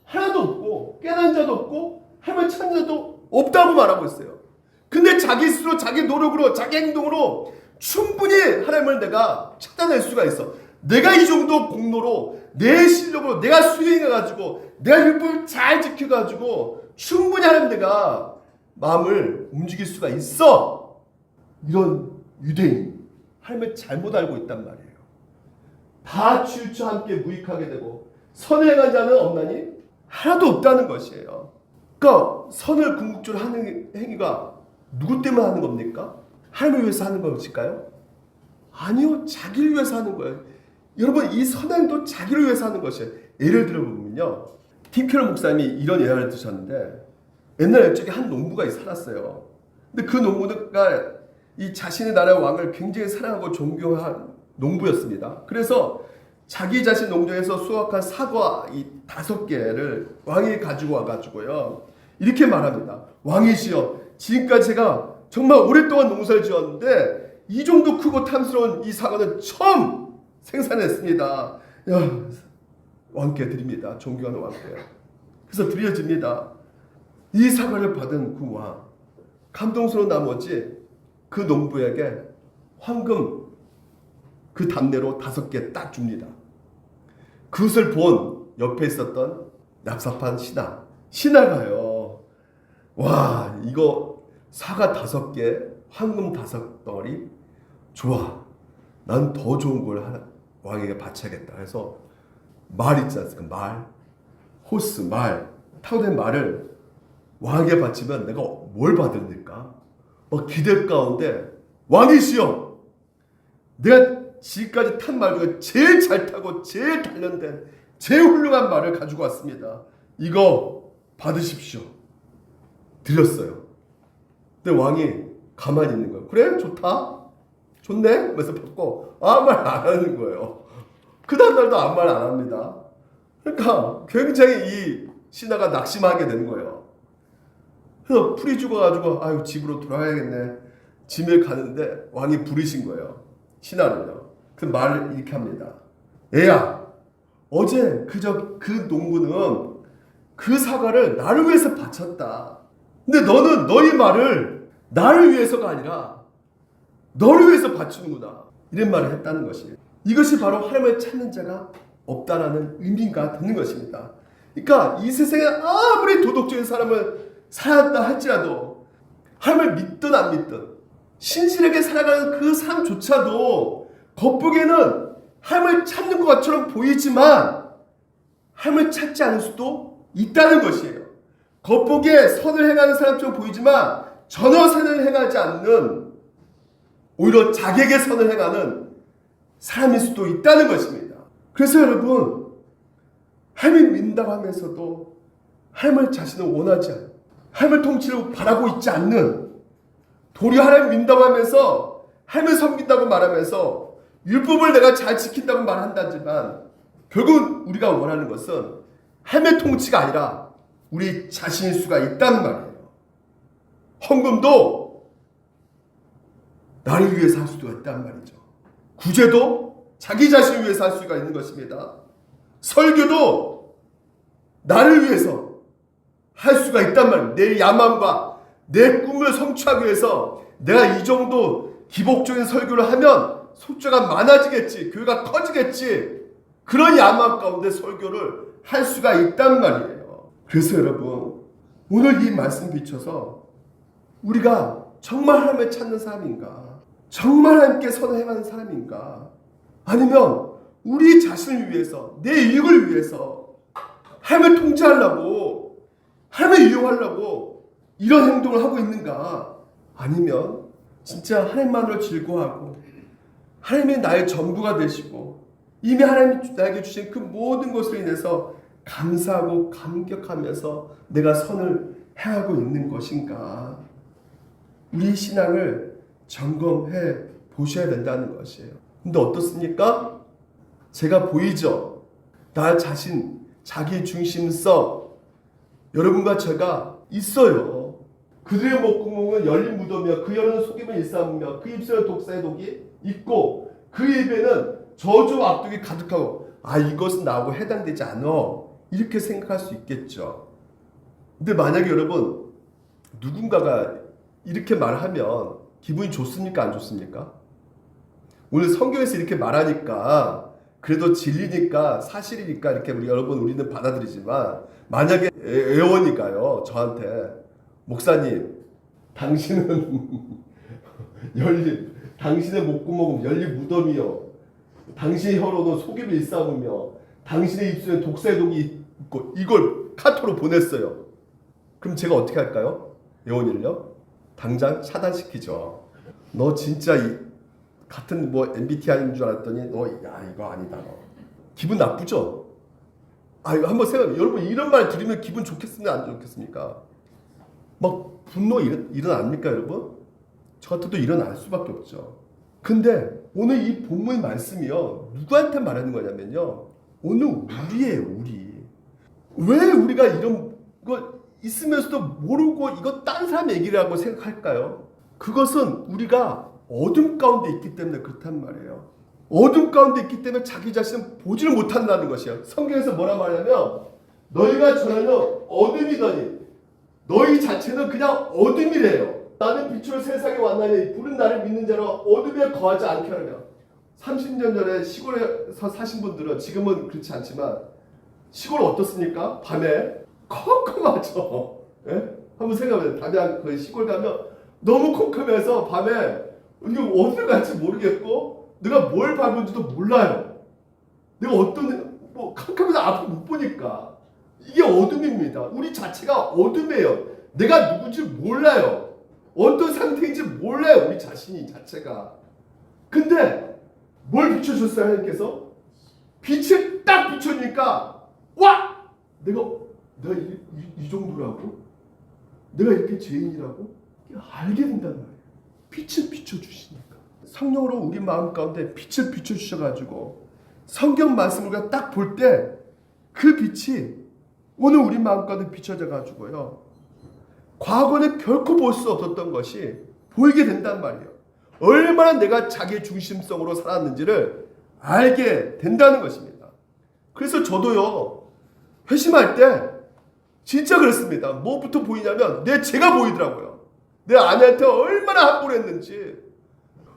하나도 없고 깨달은 자도 없고 하나님을 찾는 자도 없다고 말하고 있어요. 근데 자기 스스로 자기 노력으로 자기 행동으로 충분히 하나님을 내가 찾아낼 수가 있어. 내가 이 정도 공로로 내 실력으로 내가 수행해가지고 내가 율법을 잘 지켜가지고 충분히 하나님 내가 마음을 움직일 수가 있어. 이런 유대인 하나님을 잘못 알고 있단 말이에요. 다 치우쳐 함께 무익하게 되고 선행한 자는 없나니 하나도 없다는 것이에요. 그러니까 선을 궁극적으로 하는 행위가 누구 때문에 하는 겁니까? 하나님을 위해서 하는 것일까요? 아니요. 자기를 위해서 하는 거예요. 여러분 이 선행도 자기를 위해서 하는 것이에요. 예를 들어보면요. 팀 켈러 목사님이 이런 예화를 드셨는데 옛날 옛적에 한 농부가 살았어요. 근데 그 농부가 이 자신의 나라의 왕을 굉장히 사랑하고 존경한 농부였습니다. 그래서 자기 자신 농장에서 수확한 사과 이 5개를 왕이 가지고 와가지고요. 이렇게 말합니다. 왕이시여, 지금까지 제가 정말 오랫동안 농사를 지었는데 이 정도 크고 탐스러운 이 사과는 처음 생산했습니다. 야, 왕께 드립니다. 존경하는 왕께. 그래서 드려집니다. 이 사과를 받은 그 왕, 감동스러운 나머지 그 농부에게 황금 그 담내로 5개 딱 줍니다. 그것을 본 옆에 있었던 납삽한 신하가요. 와, 이거 사과 5개, 황금 5덩어리 좋아. 난 더 좋은 걸 왕에게 바쳐야겠다 해서 말 있지 않습니까? 말, 호스, 말, 타고 된 말을 왕에게 바치면 내가 뭘 받을까? 막 기대 가운데 왕이시여, 내가 지금까지 탄 말 중에 제일 잘 타고 제일 단련된 제일 훌륭한 말을 가지고 왔습니다. 이거 받으십시오. 드렸어요. 근데 왕이 가만히 있는 거예요. 그래? 좋다? 좋네? 그래서 받고 아무 말 안 하는 거예요. 그 다음 날도 아무 말 안 합니다. 그러니까 굉장히 이 신하가 낙심하게 되는 거예요. 그래서 풀이 죽어가지고 아유 집으로 돌아가야겠네. 집에 가는데 왕이 부르신 거예요. 신하를요. 그 말을 이렇게 합니다. 얘야, 어제 그 농부는 그 사과를 나를 위해서 바쳤다. 근데 너는 너희 말을 나를 위해서가 아니라 너를 위해서 바치는구나. 이런 말을 했다는 것이에요. 이것이 바로 하나님을 찾는 자가 없다라는 의미가 되는 것입니다. 그러니까 이 세상에 아무리 도덕적인 사람을 살았다 할지라도 하나님을 믿든 안 믿든 신실하게 살아가는 그 사람조차도 겉보기에는 하나님을 찾는 것처럼 보이지만 하나님을 찾지 않을 수도 있다는 것이에요. 겉보기에 선을 행하는 사람처럼 보이지만 전혀 선을 행하지 않는, 오히려 자기에게 선을 행하는 사람일 수도 있다는 것입니다. 그래서 여러분, 하나님을 믿는다고 하면서도 하나님을 자신을 원하지 않는, 하나님을 통치를 바라고 있지 않는, 도리어 하나님 믿는다고 하면서 하나님을 섬긴다고 말하면서 율법을 내가 잘 지킨다고 말한다지만 결국 우리가 원하는 것은 하나님의 통치가 아니라 우리 자신일 수가 있다는 말이에요. 헌금도 나를 위해서 할 수도 있다는 말이죠. 구제도 자기 자신을 위해서 할 수가 있는 것입니다. 설교도 나를 위해서 할 수가 있단 말이에요. 내 야망과 내 꿈을 성취하기 위해서 내가 이 정도 기복적인 설교를 하면 숫자가 많아지겠지, 교회가 커지겠지, 그런 야망 가운데 설교를 할 수가 있단 말이에요. 그래서 여러분, 오늘 이 말씀 비춰서 우리가 정말 하나님을 찾는 사람인가, 정말 하나님께 선을 행하는 사람인가, 아니면 우리 자신을 위해서, 내 이익을 위해서 하나님을 통제하려고, 하나님을 이용하려고 이런 행동을 하고 있는가, 아니면 진짜 하나님만으로 즐거워하고 하나님이 나의 전부가 되시고 이미 하나님이 나에게 주신 그 모든 것으로 인해서 감사하고 감격하면서 내가 선을 행하고 있는 것인가, 우리 신앙을 점검해 보셔야 된다는 것이에요. 근데 어떻습니까? 제가 보이죠? 나 자신, 자기 중심성, 여러분과 제가 있어요. 그들의 목구멍은 열린 무덤이며 그 혀는 속임을 일삼으며 그 입술에 독사의 독이 있고 그 입에는 저주와 악독이 가득하고, 이것은 나하고 해당되지 않아, 이렇게 생각할 수 있겠죠. 근데 만약에 여러분, 누군가가 이렇게 말하면 기분이 좋습니까, 안 좋습니까? 오늘 성경에서 이렇게 말하니까 그래도 진리니까, 사실이니까 이렇게 우리는 받아들이지만, 만약에 애원이가요 저한테, 목사님, 당신은 당신의 목구멍은 열린 무덤이요, 당신의 혀로는 속임을 일삼으며 당신의 입술에 독사의 독이 있고, 이걸 카톡으로 보냈어요. 그럼 제가 어떻게 할까요? 애원이를요? 당장 차단시키죠. 너 진짜 같은 MBTI인 줄 알았더니 너 이거 아니다, 너. 기분 나쁘죠? 이거 한번 생각해. 여러분, 이런 말 들으면 기분 좋겠습니까, 안 좋겠습니까? 막 분노 일어납니까, 여러분? 저 같아도 일어날 수밖에 없죠. 근데 오늘 이 본문의 말씀이요, 누구한테 말하는 거냐면요, 오늘 우리예요, 우리. 왜 우리가 이런 거 있으면서도 모르고 이거 딴 사람 얘기라고 생각할까요? 그것은 우리가 어둠 가운데 있기 때문에 그렇단 말이에요. 어둠 가운데 있기 때문에 자기 자신은 보지를 못한다는 것이에요. 성경에서 뭐라 말하냐면, 너희가 전하는 어둠이더니 너희 자체는 그냥 어둠이래요. 나는 빛으로 세상에 왔나니 부른 나를 믿는 자로 어둠에 거하지 않게 하려며. 30년 전에 시골에서 사신 분들은, 지금은 그렇지 않지만 시골 어떻습니까? 밤에 컴컴하죠. 예? 한번 생각해보세요. 밤에 그 시골 가면 너무 컴컴해서 밤에 이거 어디를 갈지 모르겠고 내가 뭘 밟은지도 몰라요. 내가 컴컴해서 앞을 못 보니까. 이게 어둠입니다. 우리 자체가 어둠이에요. 내가 누군지 몰라요. 어떤 상태인지 몰라요, 우리 자신이 자체가. 근데 뭘 비춰줬어요, 하나님께서? 빛을 딱 비춰주니까, 와! 내가 이 정도라고? 내가 이렇게 죄인이라고? 알게 된단 말이에요. 빛을 비춰주시니까. 성령으로 우리 마음 가운데 빛을 비춰주셔가지고 성경 말씀을 우리가 딱 볼 때 그 빛이 오늘 우리 마음 가운데 비춰져가지고요, 과거는 결코 볼 수 없었던 것이 보이게 된단 말이에요. 얼마나 내가 자기 중심성으로 살았는지를 알게 된다는 것입니다. 그래서 저도요, 회심할 때 진짜 그렇습니다. 뭐부터 보이냐면 내 죄가 보이더라고요. 내 아내한테 얼마나 함부로 했는지,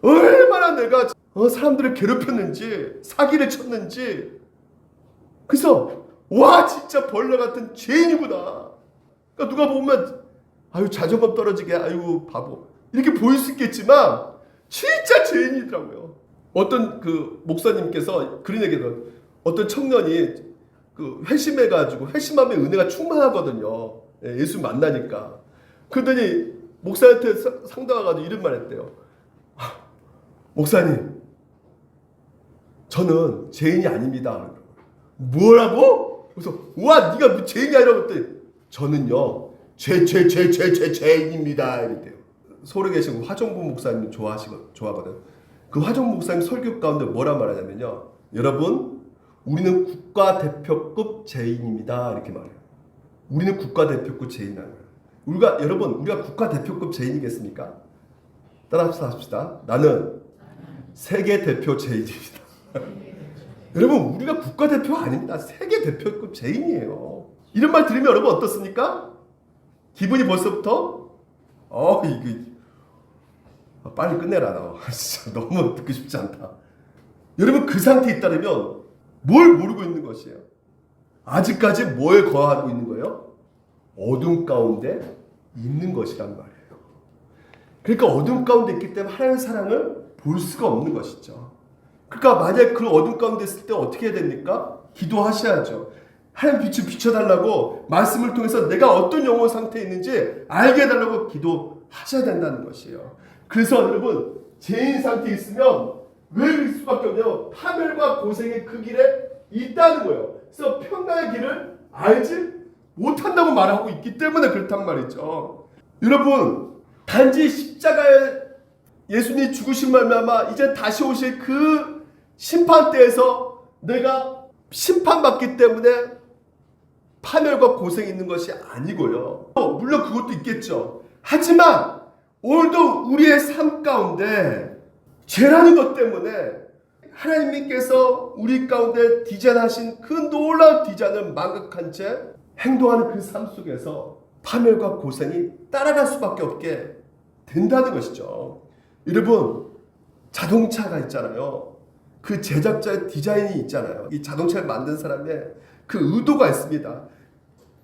얼마나 내가 사람들을 괴롭혔는지, 사기를 쳤는지. 그래서 와, 진짜 벌레 같은 죄인이구나. 그러니까 누가 보면 아유, 자존감 떨어지게, 아유 바보, 이렇게 보일 수 있겠지만 진짜 죄인이더라고요. 어떤 그 목사님께서 그런 얘기를, 어떤 청년이 그 회심해가지고, 회심하면 은혜가 충만하거든요. 예수 만나니까. 그러더니 목사한테 상담 와가지고 이런 말 했대요. 목사님, 저는 죄인이 아닙니다. 뭐라고? 그래서 와, 네가 뭐 죄인이 아니라고 했더니 저는요 죄인입니다 이랬대요. 서울에 계신 화정부 목사님 좋아하거든. 그 화정부 목사님 설교 가운데 뭐라 말하냐면요, 여러분, 우리는 국가대표급 죄인입니다 이렇게 말해요. 우리는 국가대표급 죄인이에요. 여러분, 우리가 국가대표급 죄인이겠습니까? 따라합시다. 합시다. 나는 세계대표 죄인입니다. 여러분, 우리가 국가대표 아닙니다. 세계대표급 죄인이에요. 이런 말 들으면 여러분 어떻습니까? 기분이 벌써부터 이거 빨리 끝내라. 나 진짜 너무 듣고 싶지 않다. 여러분, 그 상태에 있다면 뭘 모르고 있는 것이에요? 아직까지 뭐에 거하고 있는 거예요? 어둠 가운데 있는 것이란 말이에요. 그러니까 어둠 가운데 있기 때문에 하나님의 사랑을 볼 수가 없는 것이죠. 그러니까 만약 그 어둠 가운데 있을 때 어떻게 해야 됩니까? 기도하셔야죠. 하나님 빛을 비춰달라고, 말씀을 통해서 내가 어떤 영혼 상태에 있는지 알게 해달라고 기도하셔야 된다는 것이에요. 그래서 여러분, 죄인 상태에 있으면 왜 그럴 수밖에 없냐면 파멸과 고생의 그 길에 있다는 거예요. 그래서 평강의 길을 알지 못한다고 말하고 있기 때문에 그렇단 말이죠. 여러분, 단지 십자가에 예수님이 죽으신 말미암아 이제 다시 오실 그 심판대에서 내가 심판받기 때문에 파멸과 고생이 있는 것이 아니고요. 물론 그것도 있겠죠. 하지만 오늘도 우리의 삶 가운데 죄라는 것 때문에 하나님께서 우리 가운데 디자인하신 그 놀라운 디자인을 망각한 채 행동하는 그 삶 속에서 파멸과 고생이 따라갈 수밖에 없게 된다는 것이죠. 여러분, 자동차가 있잖아요. 그 제작자의 디자인이 있잖아요. 이 자동차를 만든 사람의 그 의도가 있습니다.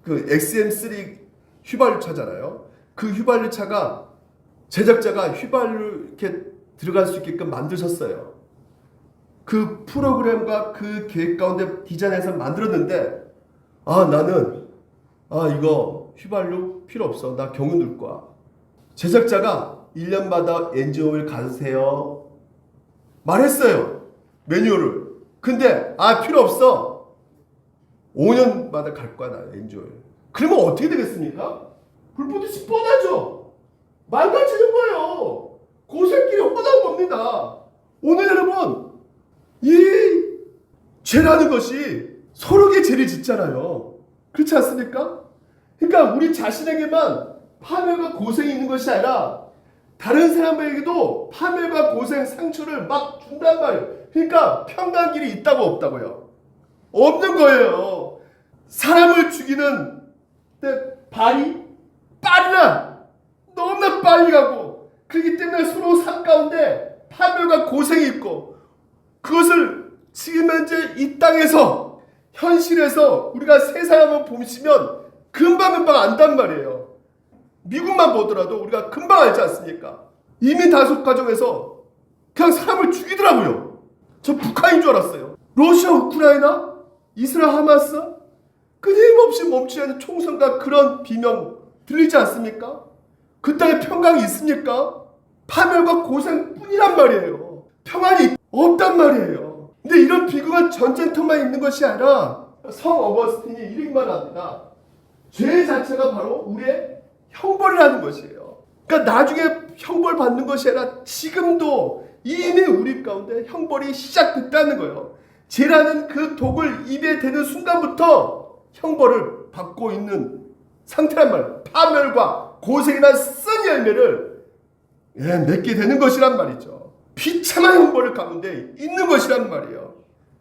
그 XM3 휘발유차잖아요. 그 휘발유차가 제작자가 휘발유 이렇게 들어갈 수 있게끔 만드셨어요. 그 프로그램과 그 계획 가운데 디자인해서 만들었는데, 나는 이거 휘발유 필요 없어. 나 경유 넣을 거야. 제작자가 1년마다 엔진오일 가세요 말했어요. 매뉴얼을. 근데 필요 없어. 5년마다 갈 거야, 나 엔진오일. 그러면 어떻게 되겠습니까? 불보듯이 뻔하죠. 망가지는 거예요. 고생길이 뻔한 겁니다. 오늘 여러분, 이 죄라는 것이 서로에게 죄를 짓잖아요. 그렇지 않습니까? 그러니까 우리 자신에게만 파멸과 고생이 있는 것이 아니라 다른 사람에게도 파멸과 고생, 상처를 막 준단 말이에요. 그러니까 평강 길이 있다고 없다고요? 없는 거예요. 사람을 죽이는 발이 빠르나 너무나 빨리 가고, 그렇기 때문에 서로 삶 가운데 파멸과 고생이 있고, 그것을 지금 현재 이 땅에서 현실에서 우리가 세상을 한번 보시면 금방 안단 말이에요. 미국만 보더라도 우리가 금방 알지 않습니까? 이민 다속 과정에서 그냥 사람을 죽이더라고요. 저 북한인 줄 알았어요. 러시아, 우크라이나, 이스라엘, 하마스, 끊임없이 멈추지 않는 총선과 그런 비명 들리지 않습니까? 그 땅에 평강이 있습니까? 파멸과 고생뿐이란 말이에요. 평안이 없단 말이에요. 근데 이런 비극은 전쟁터만 있는 것이 아니라 성 어거스틴이 이런 말을 합니다. 죄 자체가 바로 우리의 형벌이라는 것이에요. 그러니까 나중에 형벌 받는 것이 아니라 지금도 이미 우리 가운데 형벌이 시작됐다는 거예요. 죄라는 그 독을 입에 대는 순간부터 형벌을 받고 있는 상태란 말이에요. 파멸과 고생이나 쓴 열매를 맺게 되는 것이란 말이죠. 비참한 형벌을 가운데 있는 것이란 말이에요.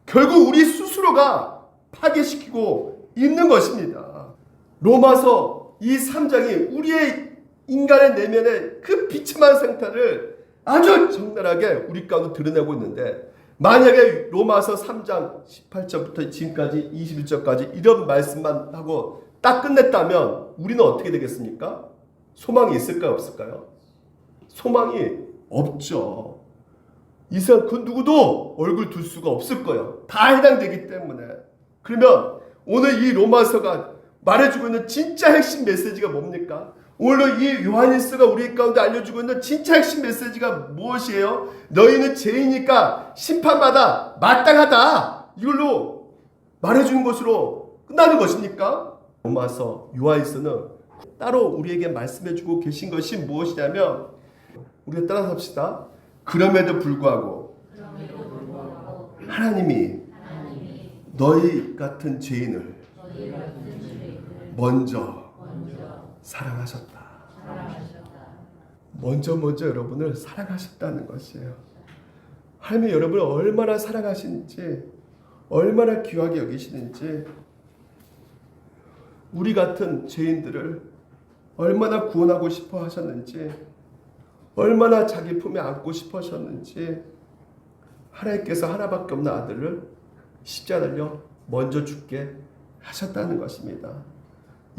결국 우리 스스로가 파괴시키고 있는 것입니다. 로마서 이 3장이 우리의 인간의 내면의 그 비참한 상태를 아주 적나라하게 우리 가운데 드러내고 있는데, 만약에 로마서 3장 18절부터 지금까지 21절까지 이런 말씀만 하고 딱 끝냈다면 우리는 어떻게 되겠습니까? 소망이 있을까요? 없을까요? 소망이 없죠. 이 세상 그 누구도 얼굴 둘 수가 없을 거예요. 다 해당되기 때문에. 그러면 오늘 이 로마서가 말해주고 있는 진짜 핵심 메시지가 뭡니까? 오늘 이 요한일서가 우리 가운데 알려주고 있는 진짜 핵심 메시지가 무엇이에요? 너희는 죄이니까 심판받아 마땅하다. 이걸로 말해주는 것으로 끝나는 것입니까? 로마서, 요한일서는 따로 우리에게 말씀해주고 계신 것이 무엇이냐면, 우리가 따라서 합시다. 그럼에도 불구하고 하나님이 너희 같은 죄인을 먼저 사랑하셨다. 먼저 여러분을 사랑하셨다는 것이에요. 하나님이 여러분을 얼마나 사랑하시는지, 얼마나 귀하게 여기시는지, 우리 같은 죄인들을 얼마나 구원하고 싶어 하셨는지, 얼마나 자기 품에 안고 싶어 하셨는지, 하나님께서 하나밖에 없는 아들을 십자가를 먼저 죽게 하셨다는 것입니다.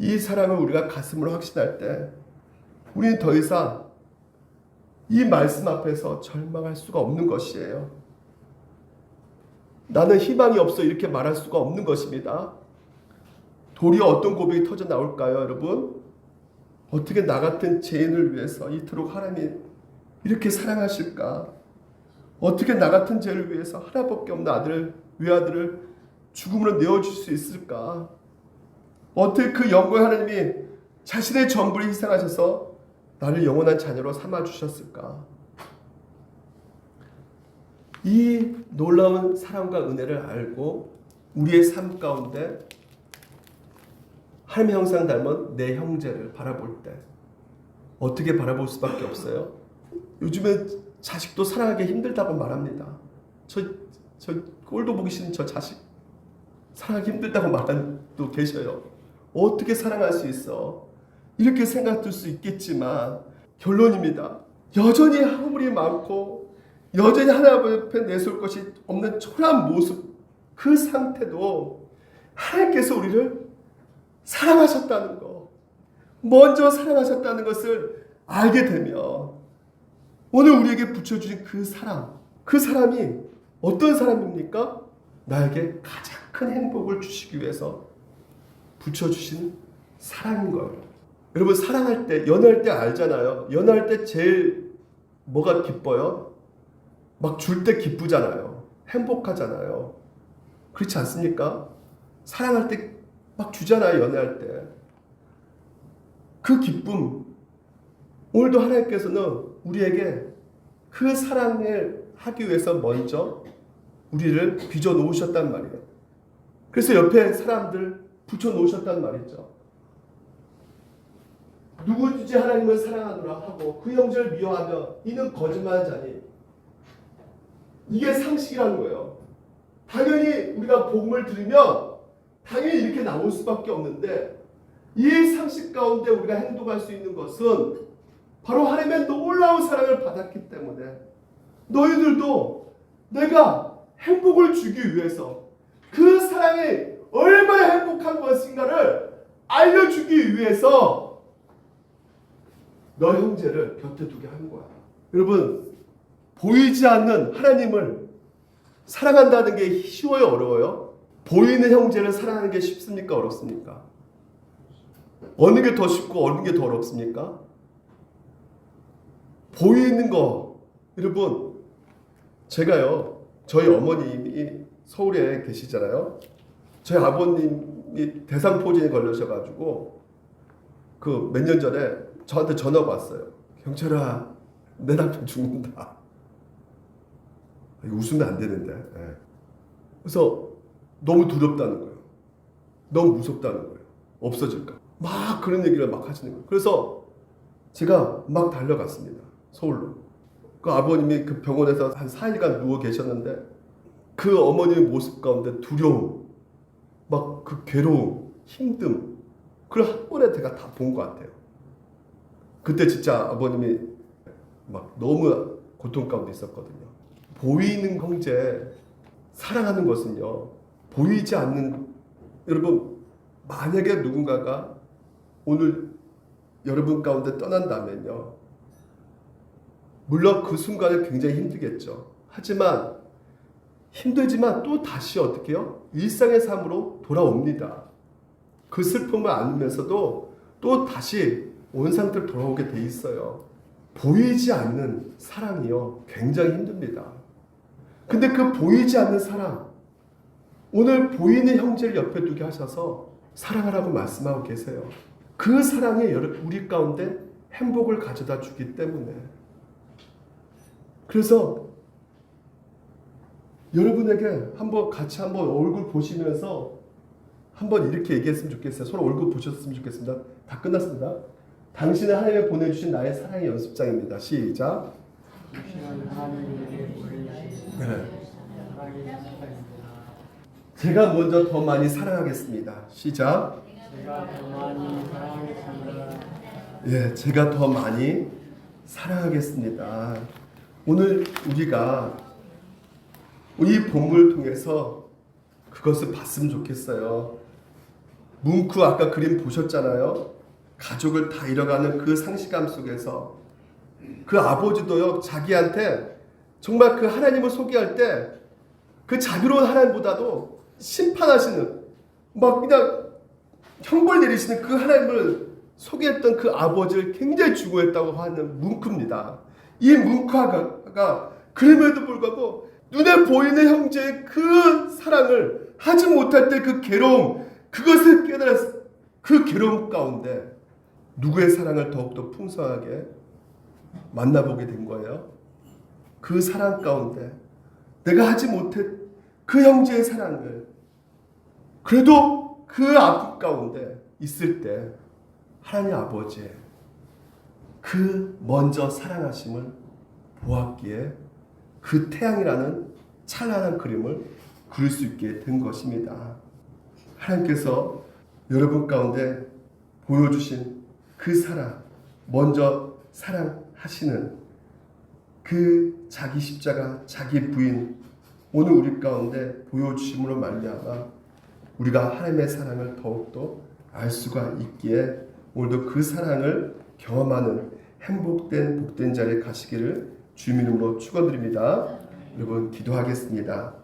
이 사랑을 우리가 가슴으로 확신할 때 우리는 더 이상 이 말씀 앞에서 절망할 수가 없는 것이에요. 나는 희망이 없어 이렇게 말할 수가 없는 것입니다. 도리어 어떤 고백이 터져 나올까요, 여러분? 어떻게 나 같은 죄인을 위해서 이토록 하나님이 이렇게 사랑하실까? 어떻게 나 같은 죄를 위해서 하나밖에 없는 외아들을 죽음으로 내어줄 수 있을까? 어떻게 그 영광의 하나님이 자신의 전부를 희생하셔서 나를 영원한 자녀로 삼아주셨을까? 이 놀라운 사랑과 은혜를 알고 우리의 삶 가운데 하나님의 형상 닮은 내 형제를 바라볼 때 어떻게 바라볼 수밖에 없어요? 요즘에 자식도 사랑하기 힘들다고 말합니다. 저 꼴도 보기 싫은 저 자식 사랑하기 힘들다고 말하는 분 계셔요. 어떻게 사랑할 수 있어? 이렇게 생각할 수 있겠지만 결론입니다. 여전히 허물이 많고 여전히 하나님 앞에 내세울 것이 없는 초라한 모습, 그 상태도 하나님께서 우리를 사랑하셨다는 거, 먼저 사랑하셨다는 것을 알게 되면 오늘 우리에게 붙여주신 그 사랑, 그 사람이 어떤 사람입니까? 나에게 가장 큰 행복을 주시기 위해서 붙여주신 사랑인 거예요. 여러분, 사랑할 때, 연애할 때 알잖아요. 연애할 때 제일 뭐가 기뻐요? 막 줄 때 기쁘잖아요. 행복하잖아요. 그렇지 않습니까? 사랑할 때 막 주잖아요. 연애할 때. 그 기쁨, 오늘도 하나님께서는 우리에게 그 사랑을 하기 위해서 먼저 우리를 빚어 놓으셨단 말이에요. 그래서 옆에 사람들 붙여 놓으셨단 말이죠. 누구든지 하나님을 사랑하노라 하고 그 형제를 미워하며 이는 거짓말하는 자니, 이게 상식이라는 거예요. 당연히 우리가 복음을 들으면 당연히 이렇게 나올 수밖에 없는데, 이 상식 가운데 우리가 행동할 수 있는 것은 바로 하나님의 놀라운 사랑을 받았기 때문에, 너희들도 내가 행복을 주기 위해서 그 사랑이 얼마나 행복한 것인가를 알려주기 위해서 너 형제를 곁에 두게 한 거야. 여러분, 보이지 않는 하나님을 사랑한다는 게 쉬워요, 어려워요? 보이는 형제를 사랑하는 게 쉽습니까, 어렵습니까? 어느 게 더 쉽고 어느 게 더 어렵습니까? 보이는 거. 여러분, 제가요, 저희 어머님이 서울에 계시잖아요. 저희 아버님이 대상포진에 걸리셔가지고 그 몇 년 전에 저한테 전화가 왔어요. 경찰아, 내 남편 죽는다. 웃으면 안 되는데. 네. 그래서 너무 두렵다는 거예요. 너무 무섭다는 거예요. 없어질까. 막 그런 얘기를 막 하시는 거예요. 그래서 제가 막 달려갔습니다. 서울로. 그 아버님이 그 병원에서 한 4일간 누워 계셨는데, 그 어머님의 모습 가운데 두려움, 막 그 괴로움, 힘듦, 그걸 한 번에 제가 다 본 것 같아요. 그때 진짜 아버님이 막 너무 고통 가운데 있었거든요. 보이는 형제 사랑하는 것은요, 보이지 않는, 여러분 만약에 누군가가 오늘 여러분 가운데 떠난다면요, 물론 그 순간에 굉장히 힘들겠죠. 하지만 힘들지만 또 다시 어떻게 해요? 일상의 삶으로 돌아옵니다. 그 슬픔을 안으면서도 또 다시 온 상태로 돌아오게 돼 있어요. 보이지 않는 사랑이요, 굉장히 힘듭니다. 근데 그 보이지 않는 사랑, 오늘 보이는 형제를 옆에 두게 하셔서 사랑하라고 말씀하고 계세요. 그 사랑이 우리 가운데 행복을 가져다 주기 때문에. 그래서 여러분에게 같이 한번 얼굴 보시면서 한번 이렇게 얘기했으면 좋겠어요. 서로 얼굴 보셨으면 좋겠습니다. 다 끝났습니다. 당신의 하나님이 보내주신 나의 사랑의 연습장입니다. 시작. 네. 제가 먼저 더 많이 사랑하겠습니다. 시작. 제가 더 많이 사랑하겠습니다. 예, 제가 더 많이 사랑하겠습니다. 오늘 우리가 이 본문을 통해서 그것을 봤으면 좋겠어요. 뭉크 아까 그림 보셨잖아요. 가족을 다 잃어가는 그 상실감 속에서 그 아버지도요, 자기한테 정말 그 하나님을 소개할 때 그 자비로운 하나님보다도 심판하시는, 막 그냥 형벌 내리시는 그 하나님을 소개했던 그 아버지를 굉장히 죽어했다고 하는 뭉크입니다. 이 뭉크가 그럼에도 불구하고 눈에 보이는 형제의 그 사랑을 하지 못할 때 그 괴로움, 그것을 깨달았을 그 괴로움 가운데 누구의 사랑을 더욱더 풍성하게 만나보게 된 거예요. 그 사랑 가운데 내가 하지 못했 그 형제의 사랑을, 그래도 그 아픔 가운데 있을 때 하나님 아버지의 그 먼저 사랑하심을 보았기에 그 태양이라는 찬란한 그림을 그릴 수 있게 된 것입니다. 하나님께서 여러분 가운데 보여주신 그 사랑, 먼저 사랑하시는 그 자기 십자가, 자기 부인, 오늘 우리 가운데 보여주심으로 말미암아 우리가 하나님의 사랑을 더욱더 알 수가 있기에 오늘도 그 사랑을 경험하는 행복된 복된 자리에 가시기를 주님 이름으로 축원드립니다. 여러분 기도하겠습니다.